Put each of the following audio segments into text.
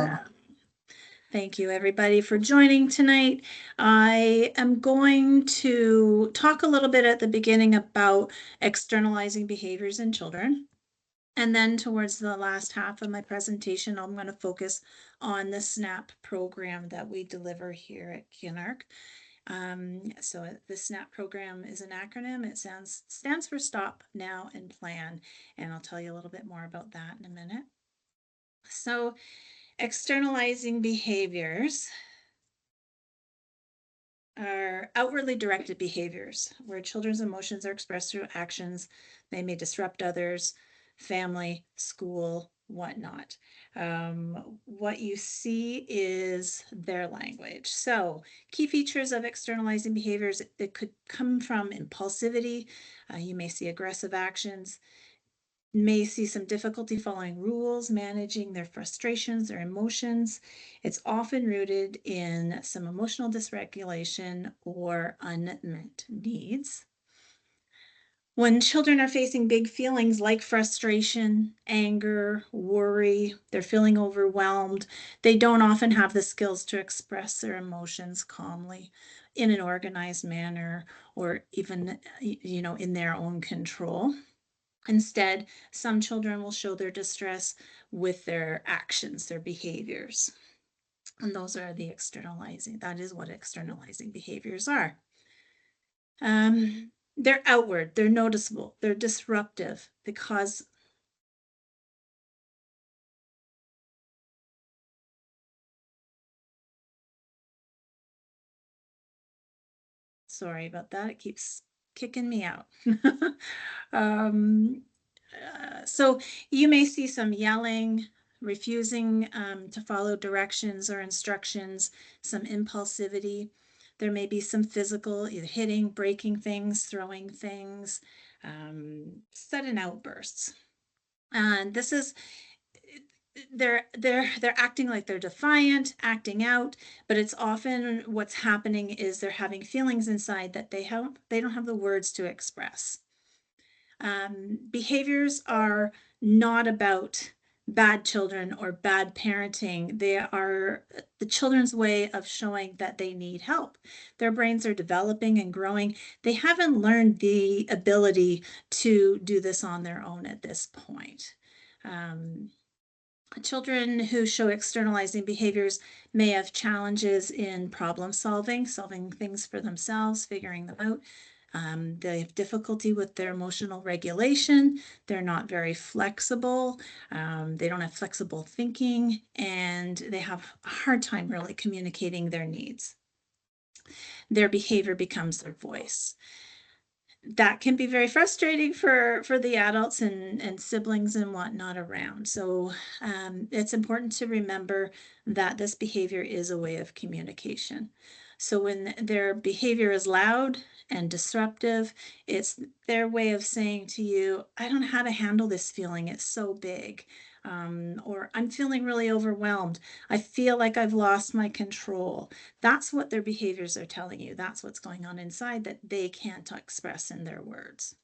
Awesome. Thank you, everybody, for joining tonight. I am going to talk a little bit at the beginning about externalizing behaviors in children. And then towards the last half of my presentation, I'm going to focus on the SNAP program that we deliver here at Kinark. So the SNAP program is an acronym. It stands for Stop, Now, and Plan. And I'll tell you a little bit more about that in a minute. So externalizing behaviors are outwardly directed behaviors where children's emotions are expressed through actions. They may disrupt others, family, school, whatnot. What you see is their language. So key features of externalizing behaviors, it could come from impulsivity. You may see aggressive actions, may see some difficulty following rules, managing their frustrations, their emotions. It's often rooted in some emotional dysregulation or unmet needs. When children are facing big feelings like frustration, anger, worry, they're feeling overwhelmed, they don't often have the skills to express their emotions calmly in an organized manner or even, in their own control. Instead, some children will show their distress with their actions, their behaviors. And those are the externalizing. That is what externalizing behaviors are. They're outward, they're noticeable, they're disruptive because sorry about that, it keeps kicking me out. um, so you may see some yelling, refusing to follow directions or instructions, some impulsivity. There may be some physical, either hitting, breaking things, throwing things, sudden outbursts. And this is they're acting like they're defiant, acting out, but it's often what's happening is they're having feelings inside that they don't have the words to express. Behaviors are not about bad children or bad parenting. They are the children's way of showing that they need help. Their brains are developing and growing. They haven't learned the ability to do this on their own at this point. Children who show externalizing behaviors may have challenges in problem solving, solving things for themselves, figuring them out. They have difficulty with their emotional regulation. They're not very flexible. They don't have flexible thinking, and they have a hard time really communicating their needs. Their behavior becomes their voice. That can be very frustrating for the adults and siblings and whatnot around. So it's important to remember that this behavior is a way of communication. So when their behavior is loud and disruptive, it's their way of saying to you, I don't know how to handle this feeling. It's so big. Or I'm feeling really overwhelmed. I feel like I've lost my control. That's what their behaviors are telling you. That's what's going on inside that they can't express in their words.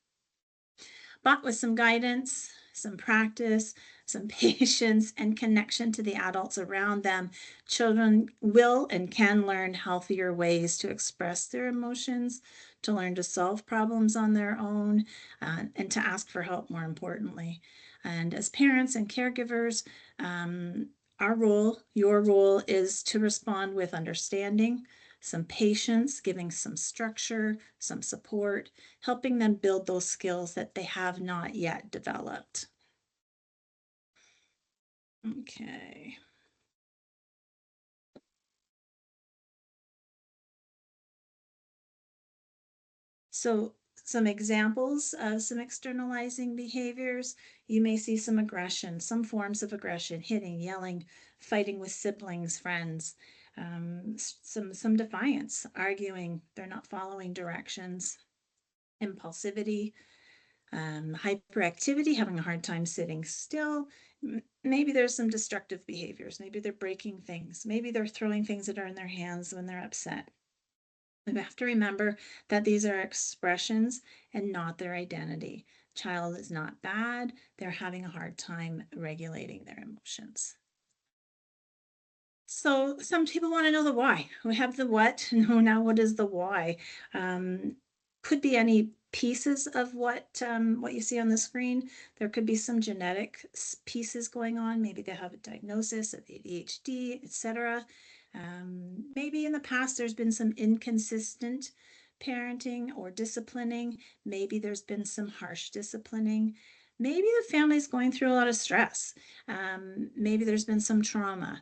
But with some guidance, some practice, some patience, and connection to the adults around them, children will and can learn healthier ways to express their emotions, to learn to solve problems on their own, and to ask for help, more importantly. And as parents and caregivers, our role, your role, is to respond with understanding, some patience, giving some structure, some support, helping them build those skills that they have not yet developed. Okay. So some examples of some externalizing behaviors, you may see some aggression, some forms of aggression, hitting, yelling, fighting with siblings, friends, some defiance, arguing, they're not following directions, impulsivity, hyperactivity, having a hard time sitting still. Maybe there's some destructive behaviors. Maybe they're breaking things. Maybe they're throwing things that are in their hands when they're upset. We have to remember that these are expressions and not their identity. Child is not bad. They're having a hard time regulating their emotions. So some people want to know the why. We have the what. No, now what is the why? Um, could be any pieces of what you see on the screen. There could be some genetic pieces going on. Maybe they have a diagnosis of ADHD, etc. Maybe in the past there's been some inconsistent parenting or disciplining. Maybe there's been some harsh disciplining. Maybe the family's going through a lot of stress. Maybe there's been some trauma.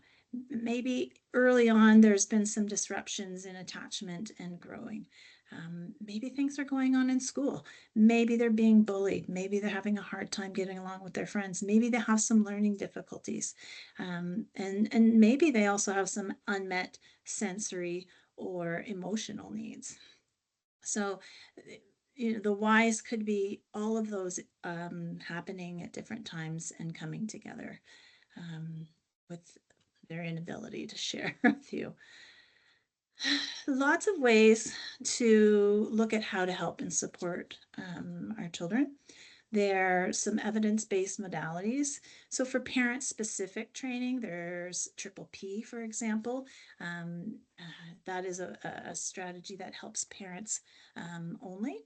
Maybe early on there's been some disruptions in attachment and growing. Maybe things are going on in school. Maybe they're being bullied. Maybe they're having a hard time getting along with their friends. Maybe they have some learning difficulties. And maybe they also have some unmet sensory or emotional needs. So, the whys could be all of those happening at different times and coming together with their inability to share with you. Lots of ways to look at how to help and support our children. There are some evidence-based modalities. So for parent-specific training, there's Triple P, for example. That is a strategy that helps parents only.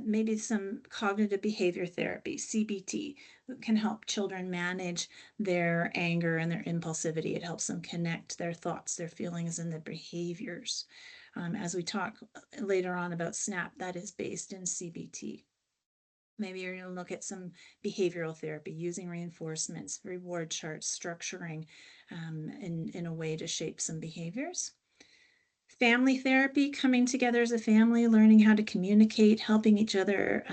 Maybe some cognitive behavior therapy, CBT, can help children manage their anger and their impulsivity. It helps them connect their thoughts, their feelings, and their behaviors. As we talk later on about SNAP, that is based in CBT. Maybe you're going to look at some behavioral therapy, using reinforcements, reward charts, structuring in a way to shape some behaviors. Family therapy, coming together as a family, learning how to communicate, helping each other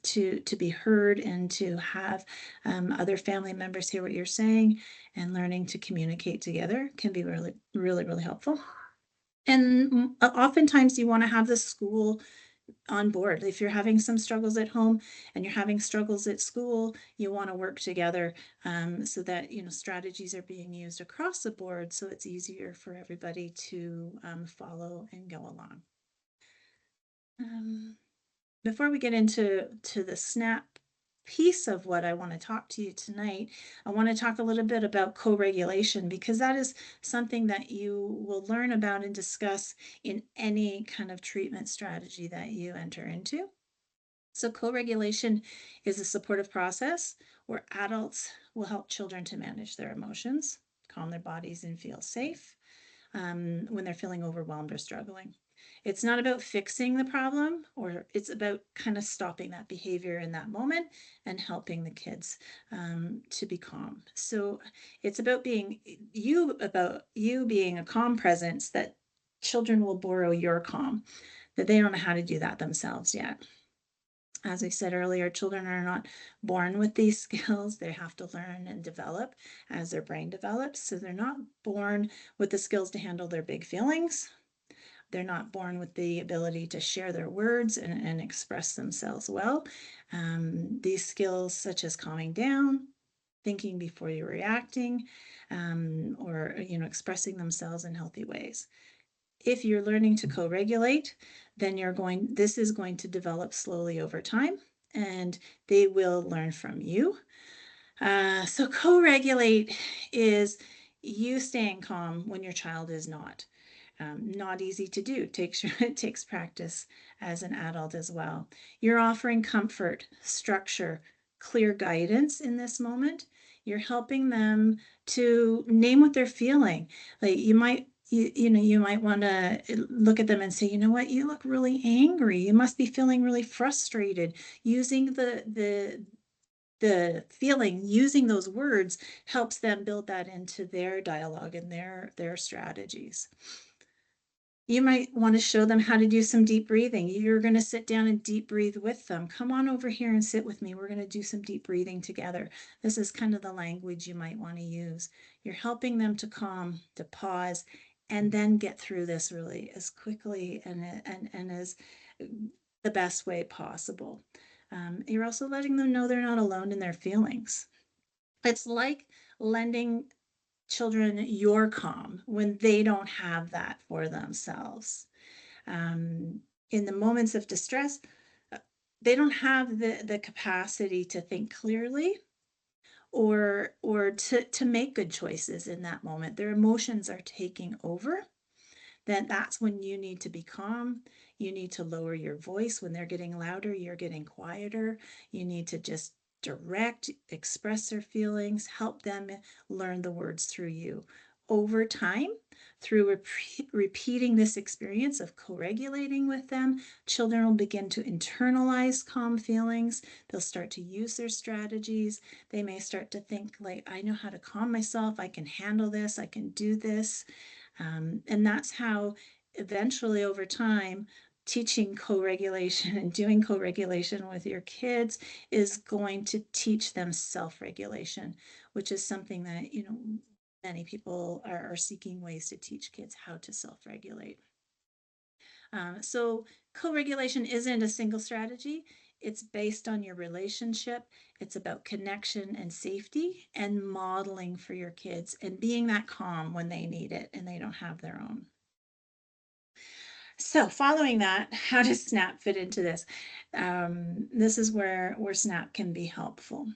to be heard and to have other family members hear what you're saying, and learning to communicate together can be really, really, really helpful. And oftentimes you want to have the school on board. If you're having some struggles at home and you're having struggles at school, you want to work together so that strategies are being used across the board, so it's easier for everybody to follow and go along. Before we get into the SNAP piece of what I want to talk to you tonight, I want to talk a little bit about co-regulation, because that is something that you will learn about and discuss in any kind of treatment strategy that you enter into. So co-regulation is a supportive process where adults will help children to manage their emotions, calm their bodies, and feel safe when they're feeling overwhelmed or struggling. It's not about fixing the problem, or it's about kind of stopping that behavior in that moment and helping the kids to be calm. So it's about you being a calm presence that children will borrow your calm, that they don't know how to do that themselves yet. As I said earlier, children are not born with these skills. They have to learn and develop as their brain develops. So they're not born with the skills to handle their big feelings. They're not born with the ability to share their words and express themselves well. These skills, such as calming down, thinking before you're reacting, or expressing themselves in healthy ways. If you're learning to co-regulate, then this is going to develop slowly over time, and they will learn from you. So co-regulate is you staying calm when your child is not. Not easy to do. It takes practice as an adult as well. You're offering comfort, structure, clear guidance in this moment. You're helping them to name what they're feeling. Like you might want to look at them and say, you know what, you look really angry. You must be feeling really frustrated. Using the feeling, using those words helps them build that into their dialogue and their strategies. You might want to show them how to do some deep breathing. You're going to sit down and deep breathe with them. Come on over here and sit with me. We're going to do some deep breathing together. This is kind of the language you might want to use. You're helping them to calm, to pause, and then get through this really as quickly and as the best way possible. You're also letting them know they're not alone in their feelings. It's like lending children your calm when they don't have that for themselves. In the moments of distress, they don't have the capacity to think clearly, or to make good choices in that moment. Their emotions are taking over. Then that's when you need to be calm. You need to lower your voice. When they're getting louder, you're getting quieter. You need to just direct, express their feelings, help them learn the words through you. Over time, through repeating this experience of co-regulating with them, children will begin to internalize calm feelings. They'll start to use their strategies. They may start to think like, I know how to calm myself. I can handle this. I can do this. And that's how eventually over time, teaching co-regulation and doing co-regulation with your kids is going to teach them self-regulation, which is something that, many people are seeking ways to teach kids how to self-regulate. So co-regulation isn't a single strategy. It's based on your relationship. It's about connection and safety and modeling for your kids and being that calm when they need it and they don't have their own. So following that, how does SNAP fit into this? This is where SNAP can be helpful.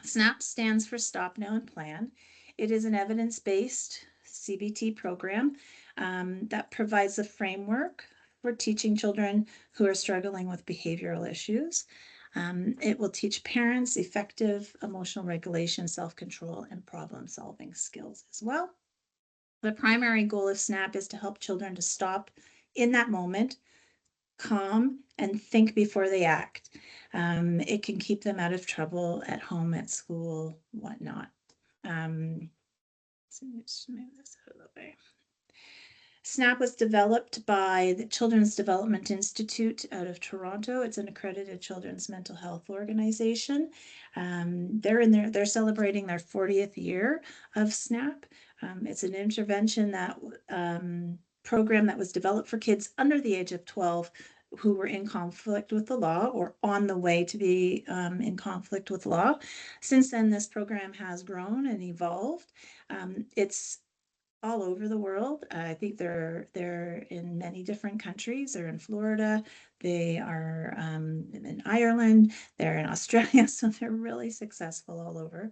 SNAP stands for Stop Now and Plan. It is an evidence-based CBT program that provides a framework for teaching children who are struggling with behavioral issues. It will teach parents effective emotional regulation, self-control, and problem-solving skills as well. The primary goal of SNAP is to help children to stop in that moment, calm, and think before they act. It can keep them out of trouble at home, at school, whatnot. So just move this out of the way. SNAP was developed by the Children's Development Institute out of Toronto. It's an accredited children's mental health organization. They're celebrating their 40th year of SNAP. It's an intervention that program that was developed for kids under the age of 12 who were in conflict with the law or on the way to be in conflict with law. Since then, this program has grown and evolved. It's all over the world. I think they're in many different countries. They're in Florida. They are in Ireland. They're in Australia. So they're really successful all over.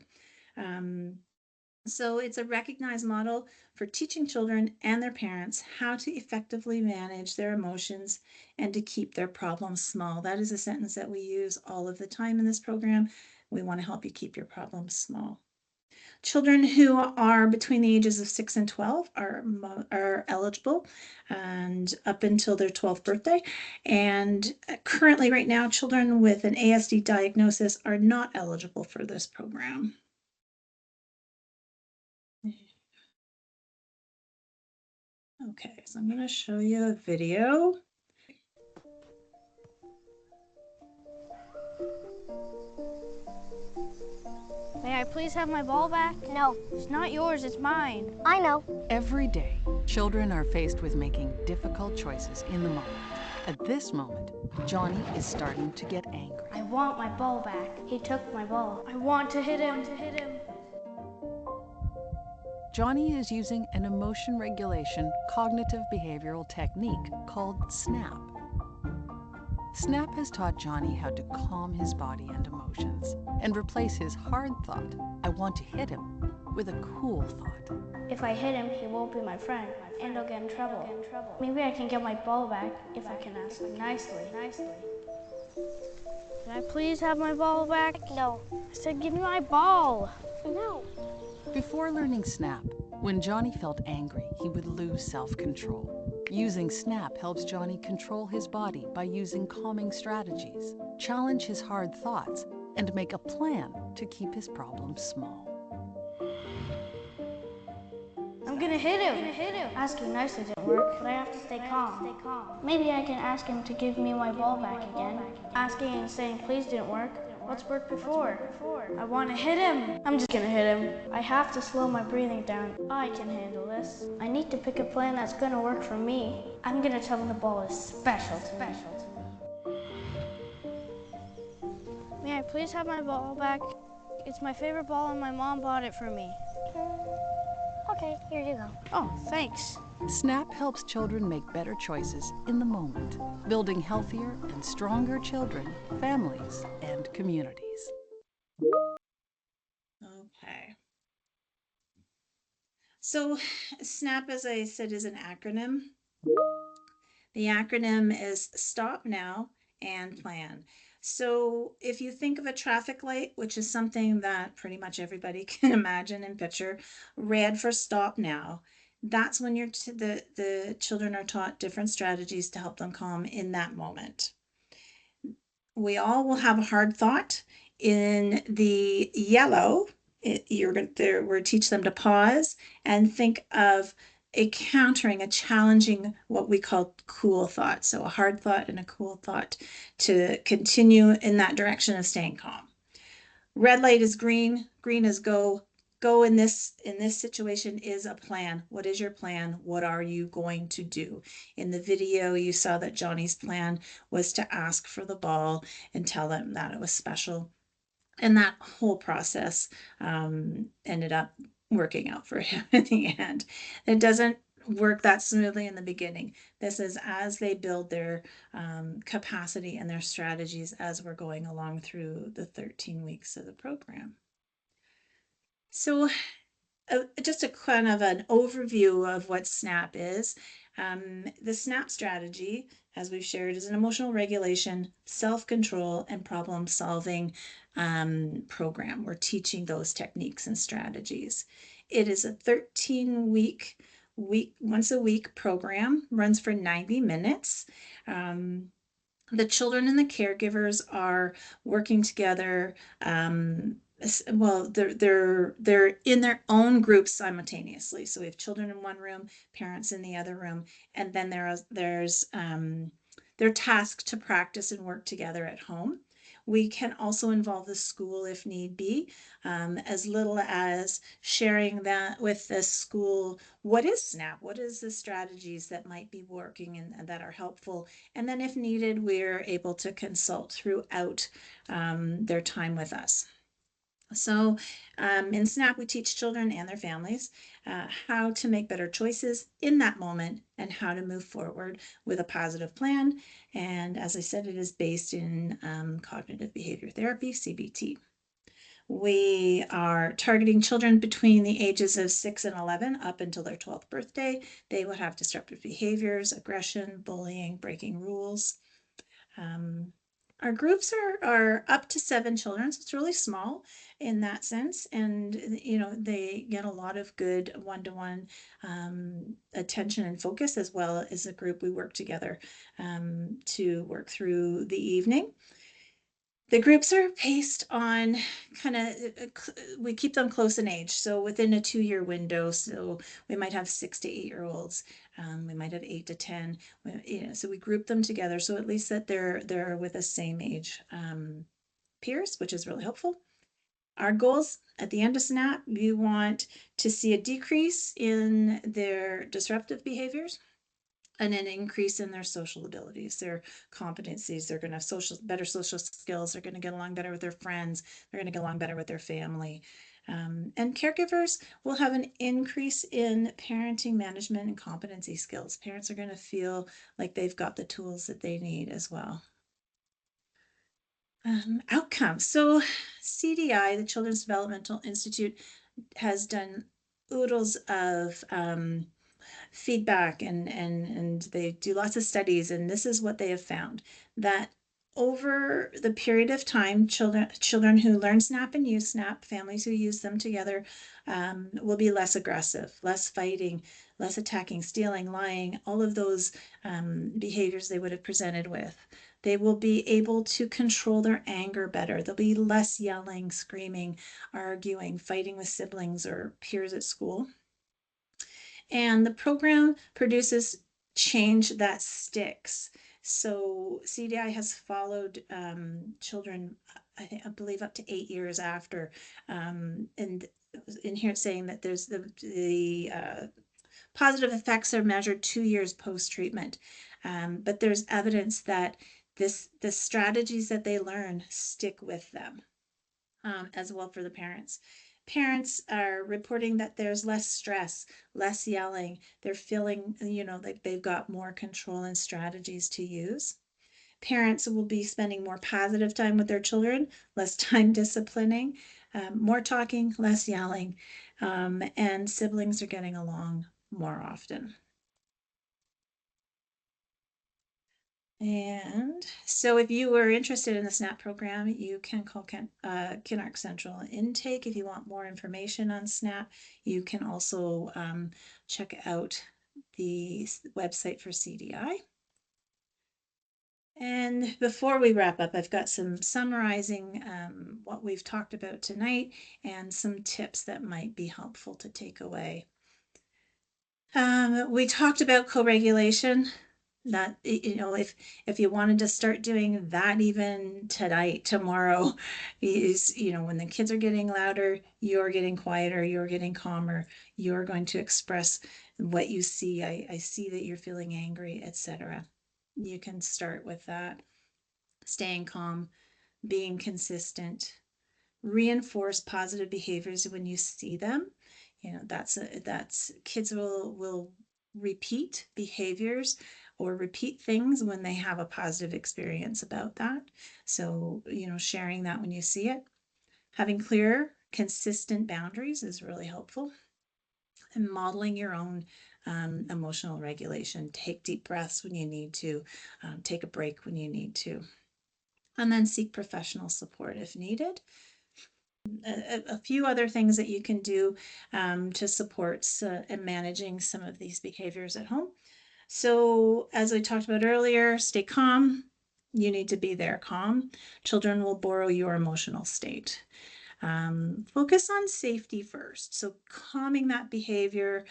So it's a recognized model for teaching children and their parents how to effectively manage their emotions and to keep their problems small. That is a sentence that we use all of the time in this program. We want to help you keep your problems small. Children who are between the ages of 6 and 12 are eligible and up until their 12th birthday. And currently right now, children with an ASD diagnosis are not eligible for this program. Okay, so I'm going to show you a video. May I please have my ball back? No. It's not yours, it's mine. I know. Every day, children are faced with making difficult choices in the moment. At this moment, Johnny is starting to get angry. I want my ball back. He took my ball. I want to hit him. Johnny is using an emotion regulation cognitive behavioral technique called SNAP. SNAP has taught Johnny how to calm his body and emotions and replace his hard thought, I want to hit him, with a cool thought. If I hit him, he won't be my friend, and I'll get in trouble. Maybe I can get my ball back if I can ask him nicely. Can I please have my ball back? No. I said give me my ball. No. Before learning SNAP, when Johnny felt angry, he would lose self-control. Using SNAP helps Johnny control his body by using calming strategies, challenge his hard thoughts, and make a plan to keep his problems small. I'm gonna hit him. Asking nicely didn't work, but I have to stay calm. Maybe I can ask him to give me my ball back again. Asking and saying please didn't work. What's worked before? I want to hit him. I'm just gonna hit him. I have to slow my breathing down. I can handle this. I need to pick a plan that's gonna work for me. I'm gonna tell him the ball is special to me. May I please have my ball back? It's my favorite ball and my mom bought it for me. Okay, here you go. Oh, thanks. SNAP helps children make better choices in the moment, building healthier and stronger children, families, and communities. So SNAP, as I said, is an acronym. The acronym is Stop Now and Plan. So if you think of a traffic light, which is something that pretty much everybody can imagine and picture, red for stop now, that's when the children are taught different strategies to help them calm in that moment. We all will have a hard thought. In the yellow, you're going to we teach them to pause and think of a challenging, what we call cool thought. So a hard thought and a cool thought to continue in that direction of staying calm. Red light is green, green is go. Go in this situation is a plan. What is your plan? What are you going to do? In the video, you saw that Johnny's plan was to ask for the ball and tell them that it was special. And that whole process ended up working out for him in the end. It doesn't work that smoothly in the beginning. This is as they build their capacity and their strategies as we're going along through the 13 weeks of the program. So just a kind of an overview of what SNAP is. The SNAP strategy, as we've shared, is an emotional regulation, self-control, and problem-solving program. We're teaching those techniques and strategies. It is a 13-week, once a week program, runs for 90 minutes. The children and the caregivers are working together. Well, they're in their own groups simultaneously. So we have children in one room, parents in the other room, and then there's they're tasked to practice and work together at home. We can also involve the school if need be, as little as sharing that with the school. What is SNAP? What is the strategies that might be working and that are helpful? And then if needed, we're able to consult throughout their time with us. So in SNAP, we teach children and their families how to make better choices in that moment and how to move forward with a positive plan. And as I said, it is based in cognitive behavior therapy, CBT. We are targeting children between the ages of 6 and 11 up until their 12th birthday. They would have disruptive behaviors, aggression, bullying, breaking rules. Our groups are up to 7 children, so it's really small in that sense. And, they get a lot of good one-to-one attention and focus, as well as a group. We work together to work through the evening. The groups are based on we keep them close in age. So within a 2-year window, so we might have 6 to 8-year-olds. We might have 8 to 10. So we group them together. So at least that they're with the same age peers, which is really helpful. Our goals at the end of SNAP, you want to see a decrease in their disruptive behaviors and an increase in their social abilities, their competencies. They're going to have better social skills. They're going to get along better with their friends. They're going to get along better with their family. And caregivers will have an increase in parenting management and competency skills. Parents are going to feel like they've got the tools that they need as well. Outcomes. So CDI, the Children's Developmental Institute, has done oodles of feedback and they do lots of studies, and this is what they have found, that over the period of time, children who learn SNAP and use SNAP, families who use them together, will be less aggressive, less fighting, less attacking, stealing, lying, all of those behaviors they would have presented with. They will be able to control their anger better. There'll be less yelling, screaming, arguing, fighting with siblings or peers at school. And the program produces change that sticks. So CDI has followed children, I believe, up to 8 years after. And in here it's saying that there's the positive effects are measured 2 years post-treatment. But there's evidence that the strategies that they learn stick with them, as well for the parents. Parents are reporting that there's less stress, less yelling. They're feeling, like they've got more control and strategies to use. Parents will be spending more positive time with their children, less time disciplining. more talking, less yelling, and siblings are getting along more often. And so if you were interested in the SNAP program, you can call Kinark Central Intake if you want more information on SNAP. You can also check out the website for CDI. And before we wrap up, I've got some summarizing what we've talked about tonight and some tips that might be helpful to take away. We talked about co-regulation. That, if you wanted to start doing that even tonight, tomorrow, is, when the kids are getting louder, you're getting quieter, you're getting calmer, you're going to express what you see. I see that you're feeling angry, etc. You can start with that. Staying calm, being consistent, reinforce positive behaviors when you see them. That's kids will repeat behaviors or repeat things when they have a positive experience about that. So, sharing that when you see it. Having clear, consistent boundaries is really helpful. And modeling your own emotional regulation. Take deep breaths when you need to, take a break when you need to, and then seek professional support if needed. A few other things that you can do to support and managing some of these behaviors at home. So, as I talked about earlier, stay calm. You need to be there calm. Children will borrow your emotional state. Focus on safety first. So, calming that behavior,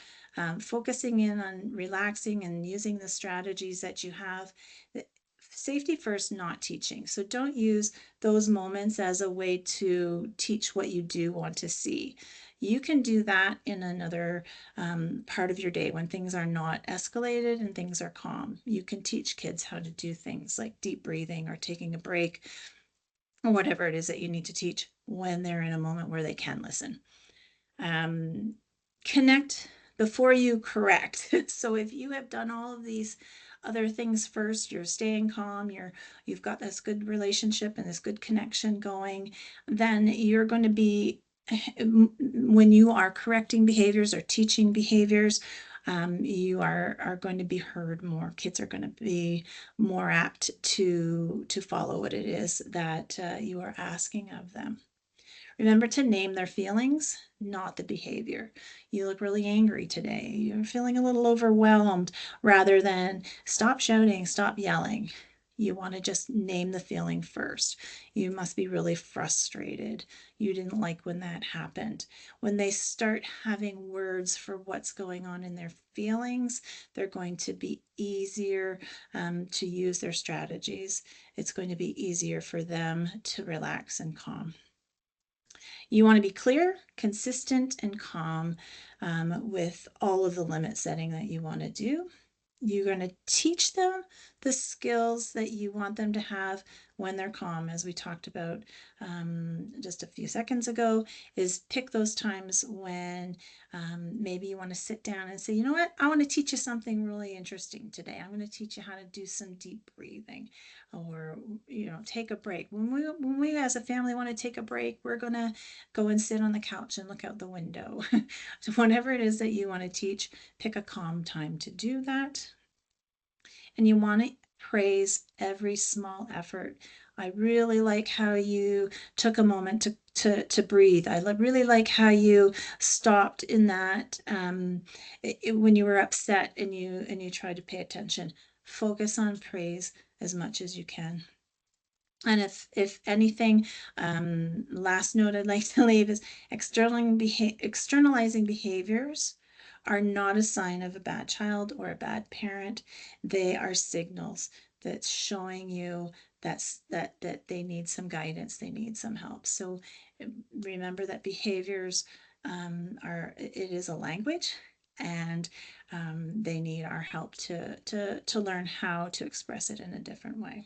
focusing in on relaxing and using the strategies that you have. Safety first, not teaching. So, don't use those moments as a way to teach what you do want to see. You can do that in another part of your day when things are not escalated and things are calm. You can teach kids how to do things like deep breathing or taking a break or whatever it is that you need to teach when they're in a moment where they can listen. Um, Connect before you correct. So if you have done all of these other things first, you're staying calm, you've got this good relationship and this good connection going, then you're going to be, when you are correcting behaviors or teaching behaviors, you are going to be heard more. Kids are going to be more apt to follow what it is that you are asking of them. Remember to name their feelings, not the behavior. You look really angry today. You're feeling a little overwhelmed, rather than stop shouting, stop yelling. You want to just name the feeling first. You must be really frustrated. You didn't like when that happened. When they start having words for what's going on in their feelings, they're going to be easier to use their strategies. It's going to be easier for them to relax and calm. You want to be clear, consistent, and calm with all of the limit setting that you want to do. You're going to teach them the skills that you want them to have when they're calm, as we talked about just a few seconds ago, is pick those times when maybe you want to sit down and say, you know what, I want to teach you something really interesting today. I'm going to teach you how to do some deep breathing, or take a break. When we as a family want to take a break, we're going to go and sit on the couch and look out the window. So whatever it is that you want to teach, pick a calm time to do that. And you want to praise every small effort. I really like how you took a moment to breathe. I really like how you stopped in that when you were upset and you tried to pay attention. Focus on praise as much as you can. And if anything, last note I'd like to leave is externalizing behaviors are not a sign of a bad child or a bad parent. They are signals that's showing you that they need some guidance, they need some help. So remember that behaviors it is a language, and they need our help to learn how to express it in a different way.